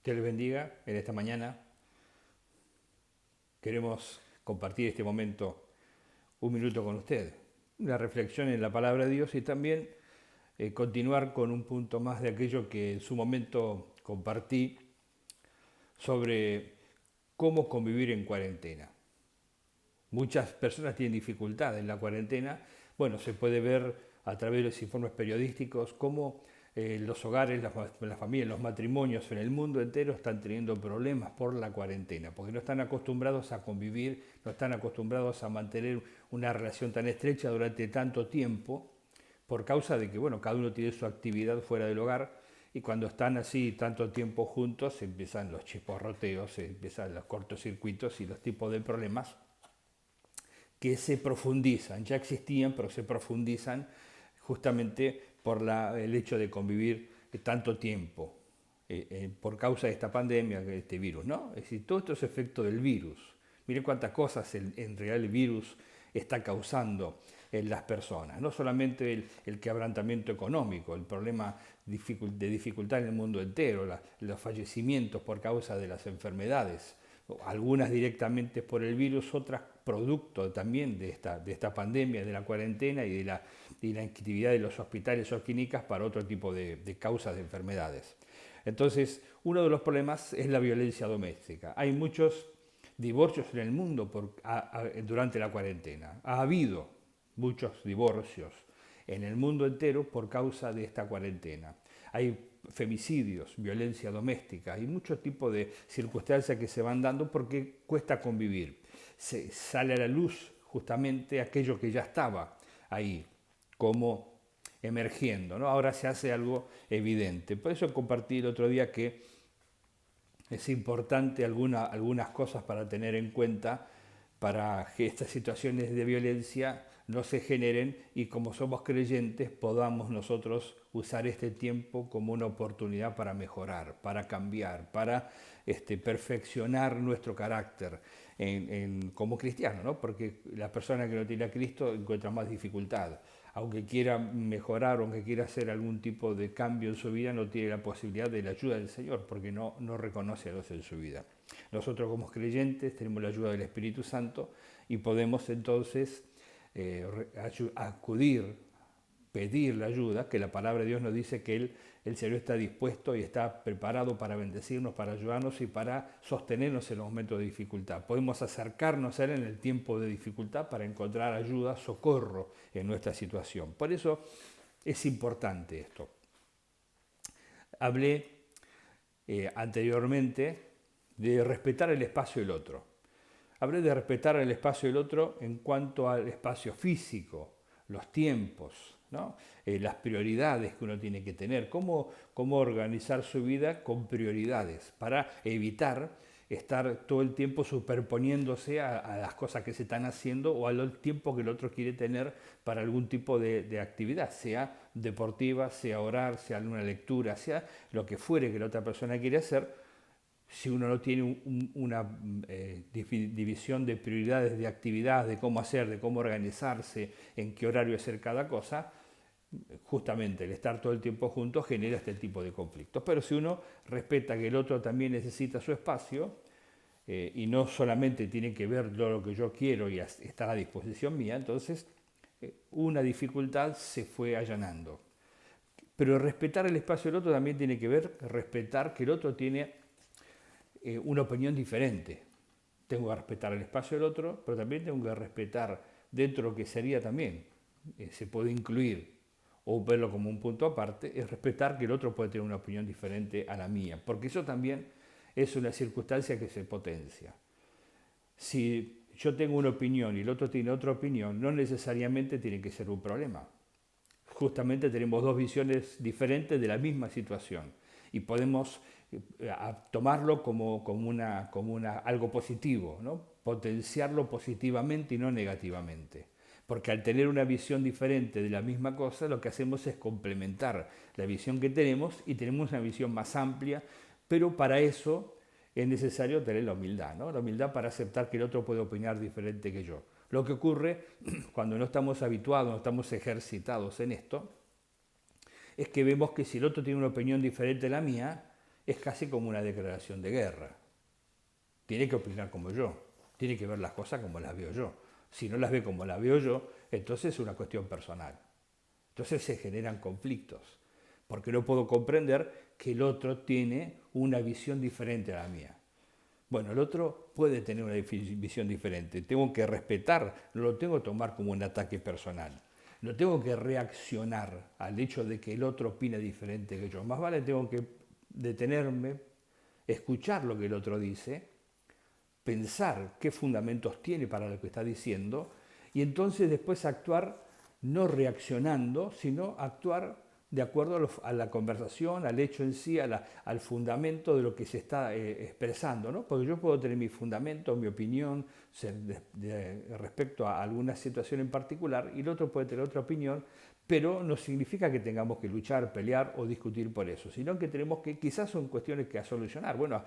Que les bendiga en esta mañana. Queremos compartir este momento, un minuto con usted. Una reflexión en la palabra de Dios y también continuar con un punto más de aquello que en su momento compartí sobre cómo convivir en cuarentena. Muchas personas tienen dificultad en la cuarentena. Bueno, se puede ver a través de los informes periodísticos cómo los hogares, las familias, los matrimonios en el mundo entero están teniendo problemas por la cuarentena, porque no están acostumbrados a convivir, no están acostumbrados a mantener una relación tan estrecha durante tanto tiempo, por causa de que, bueno, cada uno tiene su actividad fuera del hogar y cuando están así tanto tiempo juntos empiezan los chisporroteos, empiezan los cortocircuitos y los tipos de problemas que se profundizan, ya existían, pero se profundizan justamente por el hecho de convivir tanto tiempo, por causa de esta pandemia, de este virus, ¿no? Es decir, todo esto es efecto del virus. Miren cuántas cosas en realidad el virus está causando en las personas. No solamente el quebrantamiento económico, el problema de dificultad en el mundo entero, los fallecimientos por causa de las enfermedades, algunas directamente por el virus, otras producto también de esta pandemia, de la cuarentena y de la actividad de los hospitales o clínicas para otro tipo de causas de enfermedades. Entonces, uno de los problemas es la violencia doméstica. Hay muchos divorcios en el mundo durante la cuarentena. Ha habido muchos divorcios en el mundo entero por causa de esta cuarentena. Hay femicidios, violencia doméstica, hay muchos tipos de circunstancias que se van dando porque cuesta convivir. Se sale a la luz justamente aquello que ya estaba ahí, como emergiendo, ¿no? Ahora se hace algo evidente. Por eso compartí el otro día que es importante algunas cosas para tener en cuenta para que estas situaciones de violencia no se generen y como somos creyentes podamos nosotros usar este tiempo como una oportunidad para mejorar, para cambiar, para perfeccionar nuestro carácter como cristiano, ¿no? Porque la persona que no tiene a Cristo encuentra más dificultad. Aunque quiera mejorar, aunque quiera hacer algún tipo de cambio en su vida, no tiene la posibilidad de la ayuda del Señor, porque no reconoce a Dios en su vida. Nosotros como creyentes tenemos la ayuda del Espíritu Santo y podemos entonces acudir, pedir la ayuda, que la palabra de Dios nos dice que el Señor está dispuesto y está preparado para bendecirnos, para ayudarnos y para sostenernos en los momentos de dificultad. Podemos acercarnos a Él en el tiempo de dificultad para encontrar ayuda, socorro en nuestra situación. Por eso es importante esto. Hablé anteriormente de respetar el espacio del otro. Hablé de respetar el espacio del otro en cuanto al espacio físico, los tiempos, ¿no? Las prioridades que uno tiene que tener, cómo organizar su vida con prioridades para evitar estar todo el tiempo superponiéndose a las cosas que se están haciendo o al tiempo que el otro quiere tener para algún tipo de actividad, sea deportiva, sea orar, sea alguna lectura, sea lo que fuere que la otra persona quiere hacer. Si uno no tiene una división de prioridades, de actividades, de cómo hacer, de cómo organizarse, en qué horario hacer cada cosa, justamente el estar todo el tiempo juntos genera este tipo de conflictos. Pero si uno respeta que el otro también necesita su espacio y no solamente tiene que ver lo que yo quiero y estar a disposición mía, entonces una dificultad se fue allanando. Pero respetar el espacio del otro también tiene que ver respetar que el otro tiene una opinión diferente. Tengo que respetar el espacio del otro, pero también tengo que respetar dentro de lo que sería también, se puede incluir o verlo como un punto aparte, es respetar que el otro puede tener una opinión diferente a la mía, porque eso también es una circunstancia que se potencia. Si yo tengo una opinión y el otro tiene otra opinión, no necesariamente tiene que ser un problema. Justamente tenemos dos visiones diferentes de la misma situación y podemos tomarlo como algo positivo, ¿no? Potenciarlo positivamente y no negativamente. Porque al tener una visión diferente de la misma cosa, lo que hacemos es complementar la visión que tenemos y tenemos una visión más amplia, pero para eso es necesario tener la humildad, ¿no? La humildad para aceptar que el otro puede opinar diferente que yo. Lo que ocurre cuando no estamos habituados, no estamos ejercitados en esto, es que vemos que si el otro tiene una opinión diferente a la mía, es casi como una declaración de guerra. Tiene que opinar como yo, tiene que ver las cosas como las veo yo. Si no las ve como las veo yo, entonces es una cuestión personal. Entonces se generan conflictos, porque no puedo comprender que el otro tiene una visión diferente a la mía. Bueno, el otro puede tener una visión diferente, tengo que respetar, no lo tengo que tomar como un ataque personal. No tengo que reaccionar al hecho de que el otro opine diferente que yo. Más vale tengo que detenerme, escuchar lo que el otro dice, pensar qué fundamentos tiene para lo que está diciendo y entonces después actuar no reaccionando, sino actuar de acuerdo a la conversación, al hecho en sí, al fundamento de lo que se está expresando, ¿no? Porque yo puedo tener mi fundamento, mi opinión respecto a alguna situación en particular y el otro puede tener otra opinión, pero no significa que tengamos que luchar, pelear o discutir por eso, sino que tenemos que, quizás son cuestiones que a solucionar. Bueno,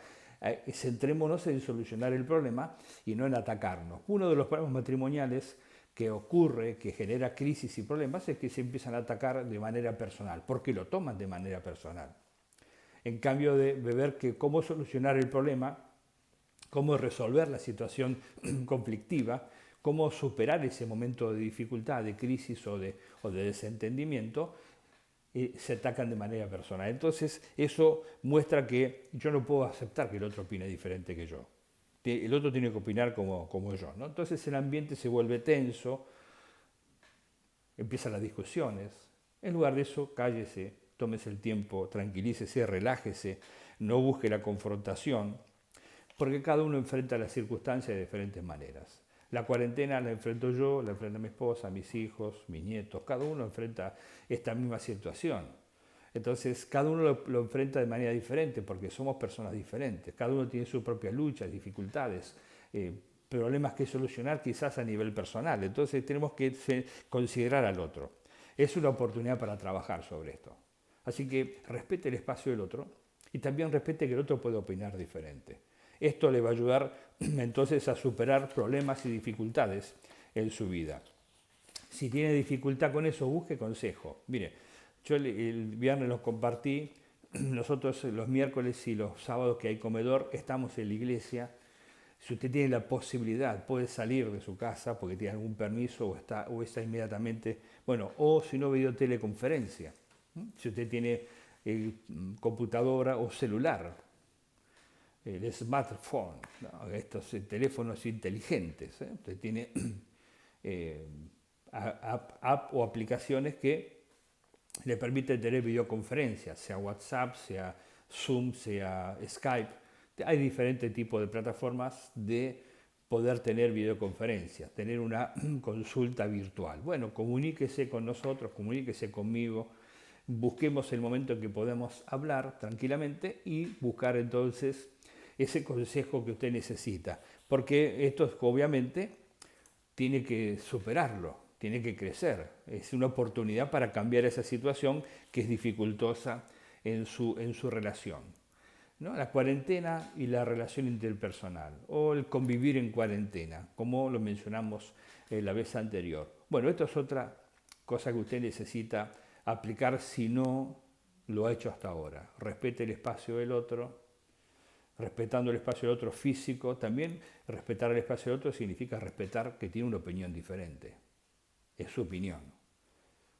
centrémonos en solucionar el problema y no en atacarnos. Uno de los problemas matrimoniales que ocurre, que genera crisis y problemas, es que se empiezan a atacar de manera personal, porque lo toman de manera personal. En cambio de ver que cómo solucionar el problema, cómo resolver la situación conflictiva, cómo superar ese momento de dificultad, de crisis o de desentendimiento, se atacan de manera personal. Entonces eso muestra que yo no puedo aceptar que el otro opine diferente que yo. El otro tiene que opinar como yo, ¿no? Entonces el ambiente se vuelve tenso, empiezan las discusiones. En lugar de eso, cállese, tómese el tiempo, tranquilícese, relájese, no busque la confrontación, porque cada uno enfrenta las circunstancias de diferentes maneras. La cuarentena la enfrento yo, la enfrenta mi esposa, mis hijos, mis nietos, cada uno enfrenta esta misma situación. Entonces, cada uno lo enfrenta de manera diferente porque somos personas diferentes. Cada uno tiene sus propias luchas, dificultades, problemas que solucionar quizás a nivel personal. Entonces, tenemos que considerar al otro. Es una oportunidad para trabajar sobre esto. Así que respete el espacio del otro y también respete que el otro puede opinar diferente. Esto le va a ayudar entonces a superar problemas y dificultades en su vida. Si tiene dificultad con eso, busque consejo. Mire, yo el viernes los compartí, nosotros los miércoles y los sábados que hay comedor estamos en la iglesia. Si usted tiene la posibilidad, puede salir de su casa porque tiene algún permiso o está inmediatamente, bueno, o si no, videoteleconferencia. Si usted tiene computadora o celular, el smartphone, ¿no? Estos teléfonos inteligentes. Usted tiene app o aplicaciones que le permiten tener videoconferencias, sea WhatsApp, sea Zoom, sea Skype. Hay diferentes tipos de plataformas de poder tener videoconferencias, tener una consulta virtual. Bueno, comuníquese con nosotros, comuníquese conmigo, busquemos el momento en que podemos hablar tranquilamente y buscar entonces ese consejo que usted necesita, porque esto obviamente tiene que superarlo, tiene que crecer, es una oportunidad para cambiar esa situación que es dificultosa en su relación, ¿no? La cuarentena y la relación interpersonal, o el convivir en cuarentena, como lo mencionamos la vez anterior. Bueno, esto es otra cosa que usted necesita aplicar si no lo ha hecho hasta ahora. Respete el espacio del otro, respetando el espacio del otro físico. También respetar el espacio del otro significa respetar que tiene una opinión diferente. Es su opinión.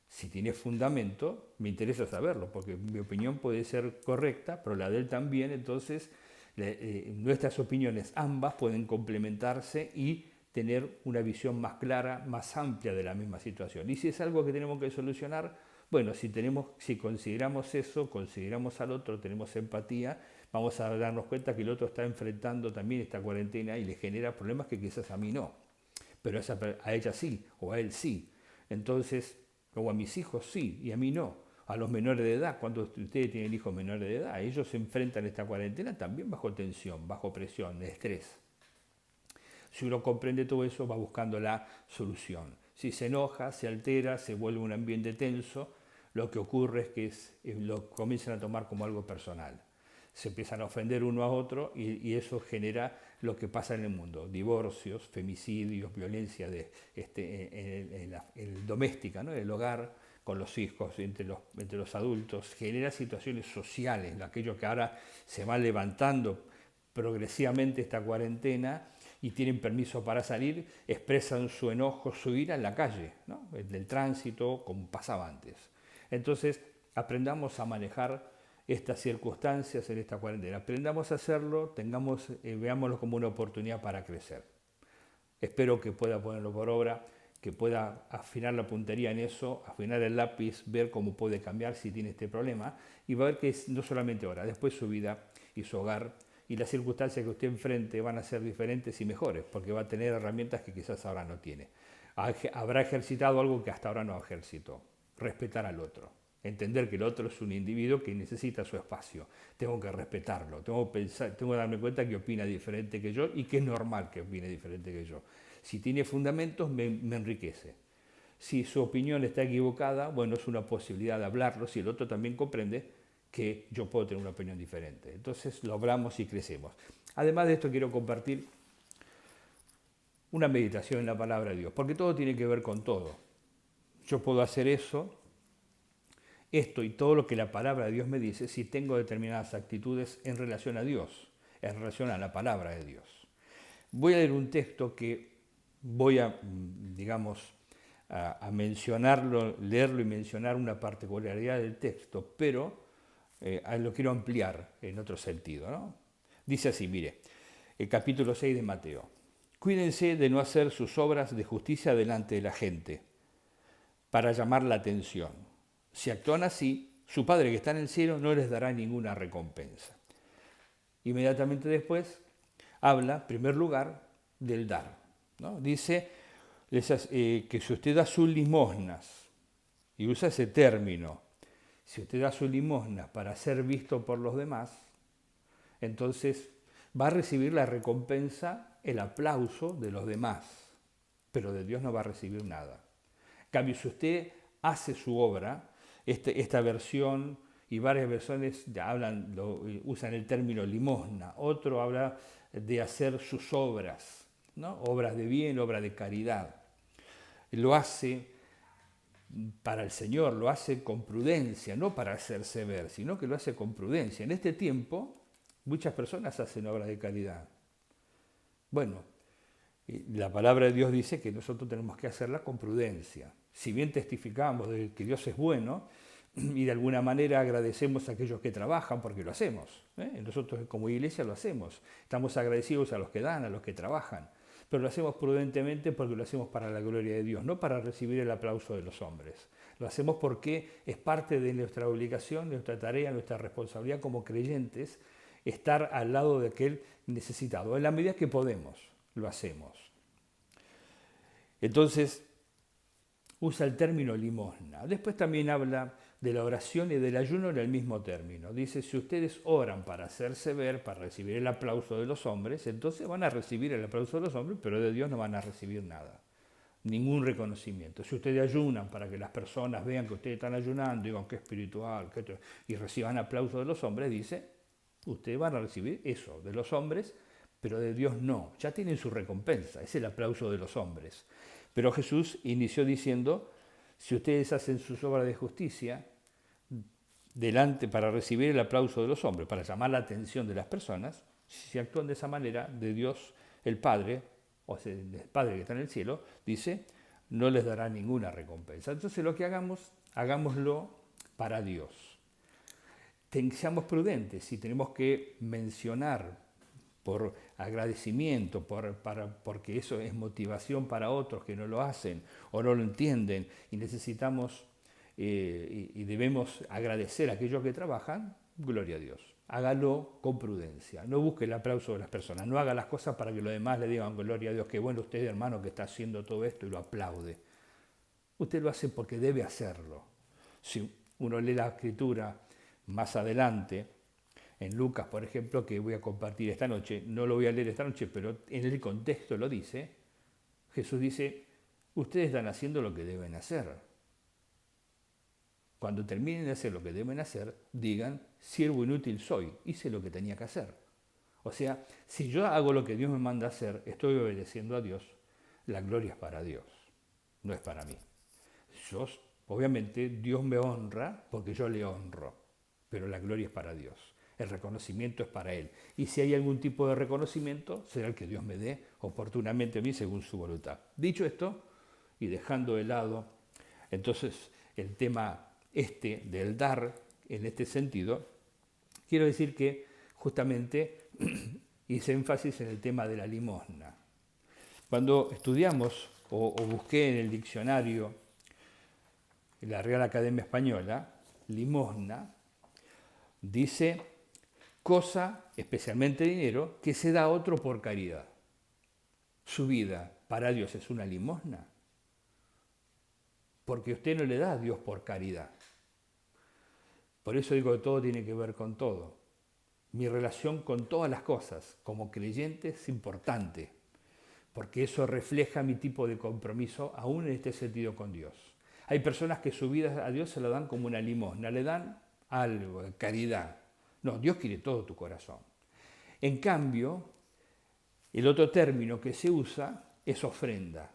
Si tiene fundamento, me interesa saberlo, porque mi opinión puede ser correcta, pero la de él también. Entonces, nuestras opiniones ambas pueden complementarse y tener una visión más clara, más amplia de la misma situación. Y si es algo que tenemos que solucionar, bueno, si consideramos eso, consideramos al otro, tenemos empatía, vamos a darnos cuenta que el otro está enfrentando también esta cuarentena y le genera problemas que quizás a mí no, pero a ella sí, o a él sí. Entonces, o a mis hijos sí, y a mí no. A los menores de edad, cuando ustedes tienen hijos menores de edad, ellos se enfrentan a esta cuarentena también bajo tensión, bajo presión, estrés. Si uno comprende todo eso, va buscando la solución. Si se enoja, se altera, se vuelve un ambiente tenso, lo que ocurre es que lo comienzan a tomar como algo personal. Se empiezan a ofender uno a otro y eso genera lo que pasa en el mundo: divorcios, femicidios, violencia en el doméstica, ¿no? En el hogar, con los hijos, entre los adultos, genera situaciones sociales, aquellos que ahora se van levantando progresivamente esta cuarentena y tienen permiso para salir, expresan su enojo, su ira en la calle, ¿no? En el tránsito, como pasaba antes. Entonces, aprendamos a manejar estas circunstancias en esta cuarentena. Aprendamos a hacerlo, veámoslo como una oportunidad para crecer. Espero que pueda ponerlo por obra, que pueda afinar la puntería en eso, afinar el lápiz, ver cómo puede cambiar si tiene este problema y va a ver que no solamente ahora, después su vida y su hogar y las circunstancias que usted enfrente van a ser diferentes y mejores, porque va a tener herramientas que quizás ahora no tiene. Habrá ejercitado algo que hasta ahora no ejercitó. Respetar al otro. Entender que el otro es un individuo que necesita su espacio. Tengo que respetarlo, tengo que darme cuenta que opina diferente que yo y que es normal que opine diferente que yo. Si tiene fundamentos, me enriquece. Si su opinión está equivocada, bueno, es una posibilidad de hablarlo, si el otro también comprende que yo puedo tener una opinión diferente. Entonces lo hablamos y crecemos. Además de esto, quiero compartir una meditación en la palabra de Dios, porque todo tiene que ver con todo. Yo puedo hacer esto y todo lo que la palabra de Dios me dice si tengo determinadas actitudes en relación a Dios, en relación a la palabra de Dios. Voy a leer un texto que voy a, digamos, a mencionarlo, leerlo y mencionar una particularidad del texto, pero lo quiero ampliar en otro sentido, ¿no? Dice así, mire, el capítulo 6 de Mateo. Cuídense de no hacer sus obras de justicia delante de la gente, para llamar la atención. Si actúan así, su Padre que está en el cielo no les dará ninguna recompensa. Inmediatamente después habla, en primer lugar, del dar, ¿no? Dice que si usted da sus limosnas, y usa ese término, si usted da sus limosnas para ser visto por los demás, entonces va a recibir la recompensa, el aplauso de los demás, pero de Dios no va a recibir nada. En cambio, si usted hace su obra, esta versión y varias versiones usan el término limosna, otro habla de hacer sus obras, ¿no? Obras de bien, obras de caridad. Lo hace para el Señor, lo hace con prudencia, no para hacerse ver, sino que lo hace con prudencia. En este tiempo, muchas personas hacen obras de caridad. Bueno, la palabra de Dios dice que nosotros tenemos que hacerla con prudencia. Si bien testificamos de que Dios es bueno y de alguna manera agradecemos a aquellos que trabajan porque lo hacemos, nosotros como iglesia lo hacemos. Estamos agradecidos a los que dan, a los que trabajan, pero lo hacemos prudentemente porque lo hacemos para la gloria de Dios, no para recibir el aplauso de los hombres. Lo hacemos porque es parte de nuestra obligación, nuestra tarea, nuestra responsabilidad como creyentes, estar al lado de aquel necesitado. En la medida que podemos, lo hacemos. Entonces, usa el término limosna. Después también habla de la oración y del ayuno en el mismo término. Dice, si ustedes oran para hacerse ver, para recibir el aplauso de los hombres, entonces van a recibir el aplauso de los hombres, pero de Dios no van a recibir nada, ningún reconocimiento. Si ustedes ayunan para que las personas vean que ustedes están ayunando, digan que es espiritual, y reciban aplauso de los hombres, dice, ustedes van a recibir eso de los hombres, pero de Dios no. Ya tienen su recompensa, es el aplauso de los hombres. Pero Jesús inició diciendo, si ustedes hacen sus obras de justicia delante para recibir el aplauso de los hombres, para llamar la atención de las personas, si actúan de esa manera, de Dios el Padre, o sea, el Padre que está en el cielo, dice, no les dará ninguna recompensa. Entonces lo que hagamos, hagámoslo para Dios. Seamos prudentes, si tenemos que mencionar por agradecimiento, porque eso es motivación para otros que no lo hacen o no lo entienden y necesitamos y debemos agradecer a aquellos que trabajan, gloria a Dios. Hágalo con prudencia, no busque el aplauso de las personas, no haga las cosas para que los demás le digan gloria a Dios, que bueno usted hermano que está haciendo todo esto y lo aplaude. Usted lo hace porque debe hacerlo. Si uno lee la escritura más adelante, en Lucas, por ejemplo, que voy a compartir esta noche, no lo voy a leer esta noche, pero en el contexto lo dice, Jesús dice, ustedes están haciendo lo que deben hacer. Cuando terminen de hacer lo que deben hacer, digan, siervo inútil soy, hice lo que tenía que hacer. O sea, si yo hago lo que Dios me manda hacer, estoy obedeciendo a Dios, la gloria es para Dios, no es para mí. Yo Obviamente Dios me honra porque yo le honro, pero la gloria es para Dios. El reconocimiento es para Él. Y si hay algún tipo de reconocimiento, será el que Dios me dé oportunamente a mí según su voluntad. Dicho esto, y dejando de lado entonces el tema del dar en este sentido, quiero decir que justamente hice énfasis en el tema de la limosna. Cuando estudiamos o busqué en el diccionario en la Real Academia Española, limosna, dice cosa, especialmente dinero, que se da a otro por caridad. Su vida para Dios es una limosna, porque usted no le da a Dios por caridad. Por eso digo que todo tiene que ver con todo. Mi relación con todas las cosas como creyente es importante, porque eso refleja mi tipo de compromiso aún en este sentido con Dios. Hay personas que su vida a Dios se lo dan como una limosna, le dan algo de caridad. No, Dios quiere todo tu corazón. En cambio, el otro término que se usa es ofrenda.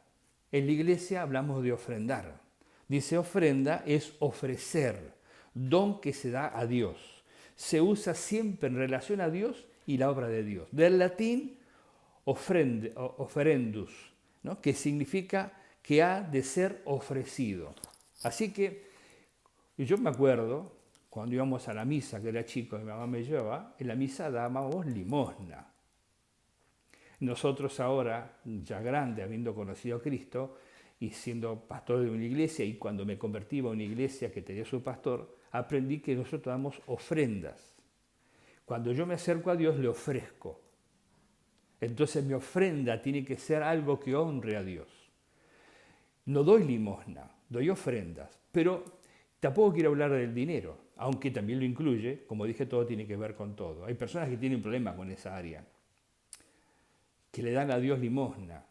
En la iglesia hablamos de ofrendar. Dice ofrenda es ofrecer, don que se da a Dios. Se usa siempre en relación a Dios y la obra de Dios. Del latín ofrendus, ¿no? Que significa que ha de ser ofrecido. Así que yo me acuerdo, cuando íbamos a la misa, que era chico, mi mamá me llevaba, en la misa dábamos limosna. Nosotros ahora, ya grande, habiendo conocido a Cristo y siendo pastor de una iglesia, y cuando me convertí a una iglesia que tenía su pastor, aprendí que nosotros damos ofrendas. Cuando yo me acerco a Dios, le ofrezco. Entonces mi ofrenda tiene que ser algo que honre a Dios. No doy limosna, doy ofrendas, pero tampoco quiero hablar del dinero, aunque también lo incluye, como dije, todo tiene que ver con todo. Hay personas que tienen problemas con esa área, que le dan a Dios limosna,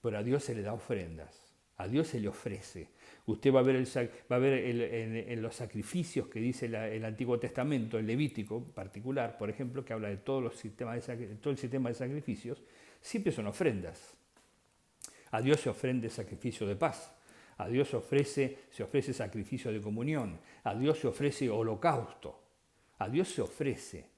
pero a Dios se le da ofrendas, a Dios se le ofrece. Usted va a ver en los sacrificios que dice el Antiguo Testamento, el Levítico en particular, por ejemplo, que habla de todo el sistema de sacrificios, siempre son ofrendas. A Dios se ofrece sacrificio de paz, a Dios se ofrece sacrificio de comunión, a Dios se ofrece holocausto, a Dios se ofrece,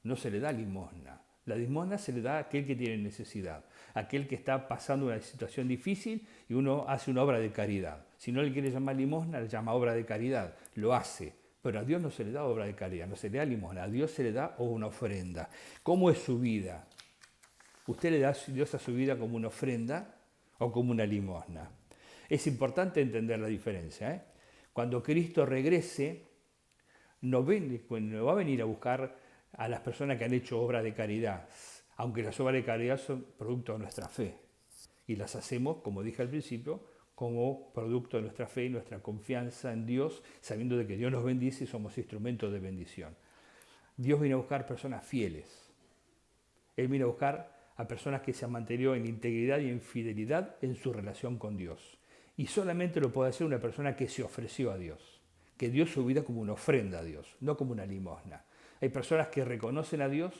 no se le da limosna. La limosna se le da a aquel que tiene necesidad, a aquel que está pasando una situación difícil y uno hace una obra de caridad. Si no le quiere llamar limosna, le llama obra de caridad, lo hace. Pero a Dios no se le da obra de caridad, no se le da limosna, a Dios se le da una ofrenda. ¿Cómo es su vida? ¿Usted le da a Dios a su vida como una ofrenda o como una limosna? Es importante entender la diferencia, ¿eh? Cuando Cristo regrese, no va a venir a buscar a las personas que han hecho obra de caridad, aunque las obras de caridad son producto de nuestra fe. Y las hacemos, como dije al principio, como producto de nuestra fe y nuestra confianza en Dios, sabiendo de que Dios nos bendice y somos instrumentos de bendición. Dios viene a buscar personas fieles. Él viene a buscar a personas que se han mantenido en integridad y en fidelidad en su relación con Dios. Y solamente lo puede hacer una persona que se ofreció a Dios, que dio su vida como una ofrenda a Dios, no como una limosna. Hay personas que reconocen a Dios,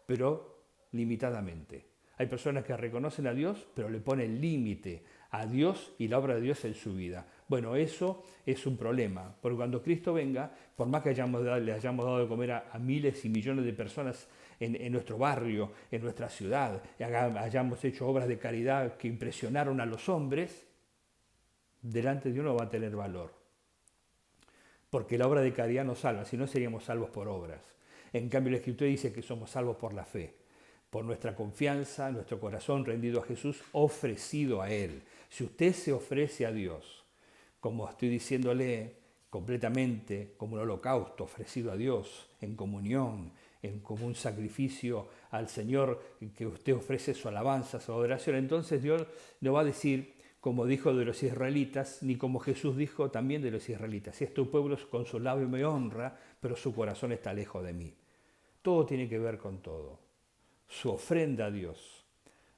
pero limitadamente. Hay personas que reconocen a Dios, pero le ponen límite a Dios y la obra de Dios en su vida. Bueno, eso es un problema, porque cuando Cristo venga, por más que le hayamos dado de comer a miles y millones de personas en nuestro barrio, en nuestra ciudad, hayamos hecho obras de caridad que impresionaron a los hombres, delante de uno va a tener valor. Porque la obra de caridad nos salva, si no seríamos salvos por obras. En cambio, la Escritura dice que somos salvos por la fe, por nuestra confianza, nuestro corazón rendido a Jesús, ofrecido a Él. Si usted se ofrece a Dios, como estoy diciéndole completamente, como un holocausto ofrecido a Dios, en comunión, como un sacrificio al Señor, que usted ofrece su alabanza, su adoración, entonces Dios no va a decir, como dijo de los israelitas, ni como Jesús dijo también de los israelitas: si este pueblo con su labio me honra, pero su corazón está lejos de mí. Todo tiene que ver con todo. Su ofrenda a Dios,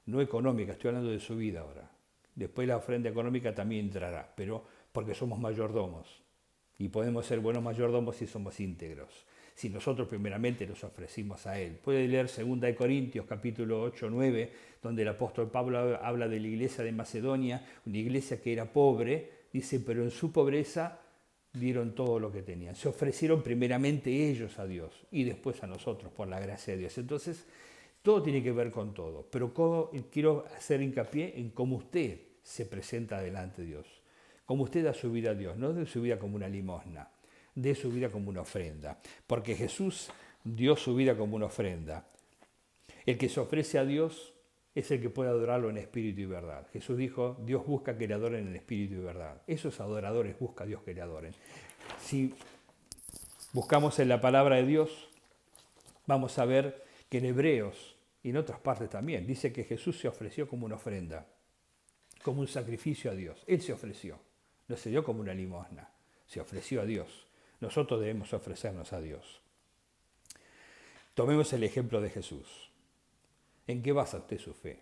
no económica, estoy hablando de su vida ahora. Después la ofrenda económica también entrará, pero porque somos mayordomos. Y podemos ser buenos mayordomos si somos íntegros. Si nosotros primeramente nos ofrecimos a Él. Puede leer 2 Corintios capítulo 8, 9, donde el apóstol Pablo habla de la iglesia de Macedonia, una iglesia que era pobre, dice, pero en su pobreza dieron todo lo que tenían. Se ofrecieron primeramente ellos a Dios y después a nosotros por la gracia de Dios. Entonces, todo tiene que ver con todo, pero quiero hacer hincapié en cómo usted se presenta delante de Dios, cómo usted da su vida a Dios, no de su vida como una limosna, de su vida como una ofrenda, porque Jesús dio su vida como una ofrenda. El que se ofrece a Dios es el que puede adorarlo en espíritu y verdad. Jesús dijo, Dios busca que le adoren en espíritu y verdad. Esos adoradores busca a Dios que le adoren. Si buscamos en la palabra de Dios, vamos a ver que en Hebreos y en otras partes también dice que Jesús se ofreció como una ofrenda, como un sacrificio a Dios. Él se ofreció, no se dio como una limosna, se ofreció a Dios. Nosotros debemos ofrecernos a Dios. Tomemos el ejemplo de Jesús. ¿En qué basa usted su fe?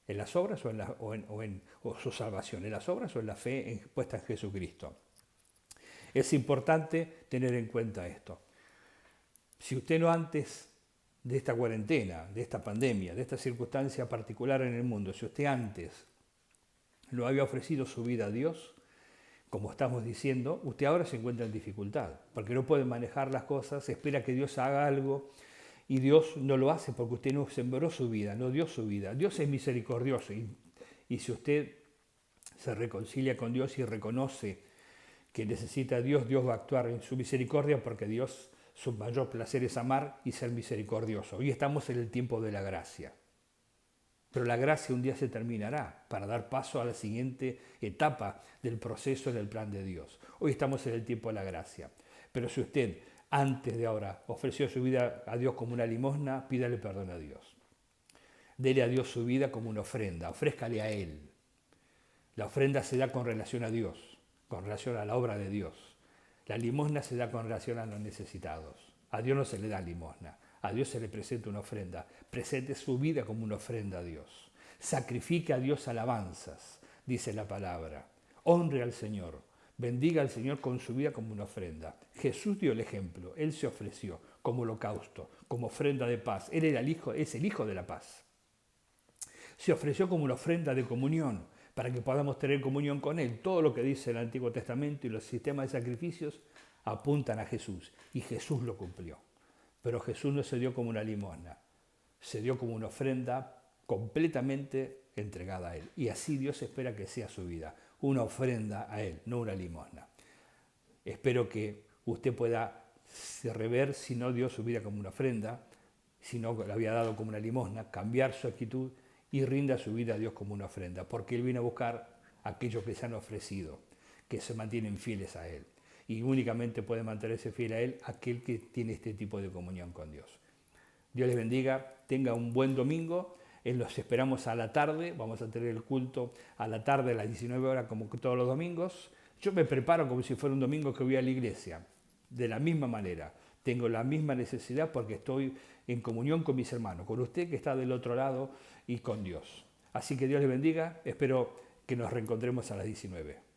¿En las obras o su salvación? ¿En las obras o en la fe puesta en Jesucristo? Es importante tener en cuenta esto. Si usted no antes de esta cuarentena, de esta pandemia, de esta circunstancia particular en el mundo, si usted antes no había ofrecido su vida a Dios, como estamos diciendo, usted ahora se encuentra en dificultad, porque no puede manejar las cosas, espera que Dios haga algo, y Dios no lo hace porque usted no sembró su vida, no dio su vida. Dios es misericordioso y si usted se reconcilia con Dios y reconoce que necesita a Dios, Dios va a actuar en su misericordia porque Dios, su mayor placer es amar y ser misericordioso. Hoy estamos en el tiempo de la gracia. Pero la gracia un día se terminará para dar paso a la siguiente etapa del proceso del plan de Dios. Hoy estamos en el tiempo de la gracia. Pero si usted antes de ahora ofreció su vida a Dios como una limosna, pídale perdón a Dios. Dele a Dios su vida como una ofrenda, ofrézcale a Él. La ofrenda se da con relación a Dios, con relación a la obra de Dios. La limosna se da con relación a los necesitados. A Dios no se le da limosna, a Dios se le presenta una ofrenda. Presente su vida como una ofrenda a Dios. Sacrifique a Dios alabanzas, dice la palabra. Honre al Señor. Bendiga al Señor con su vida como una ofrenda. Jesús dio el ejemplo. Él se ofreció como holocausto, como ofrenda de paz. Él era es el Hijo de la paz. Se ofreció como una ofrenda de comunión para que podamos tener comunión con Él. Todo lo que dice el Antiguo Testamento y los sistemas de sacrificios apuntan a Jesús y Jesús lo cumplió. Pero Jesús no se dio como una limosna, se dio como una ofrenda completamente entregada a Él. Y así Dios espera que sea su vida, una ofrenda a Él, no una limosna. Espero que usted pueda rever, si no dio su vida como una ofrenda, si no la había dado como una limosna, cambiar su actitud y rinda su vida a Dios como una ofrenda, porque Él vino a buscar a aquellos que se han ofrecido, que se mantienen fieles a Él. Y únicamente puede mantenerse fiel a Él aquel que tiene este tipo de comunión con Dios. Dios les bendiga, tenga un buen domingo. Los esperamos a la tarde, vamos a tener el culto a la tarde a las 19 horas como todos los domingos. Yo me preparo como si fuera un domingo que voy a la iglesia, de la misma manera. Tengo la misma necesidad porque estoy en comunión con mis hermanos, con usted que está del otro lado y con Dios. Así que Dios les bendiga, espero que nos reencontremos a las 19.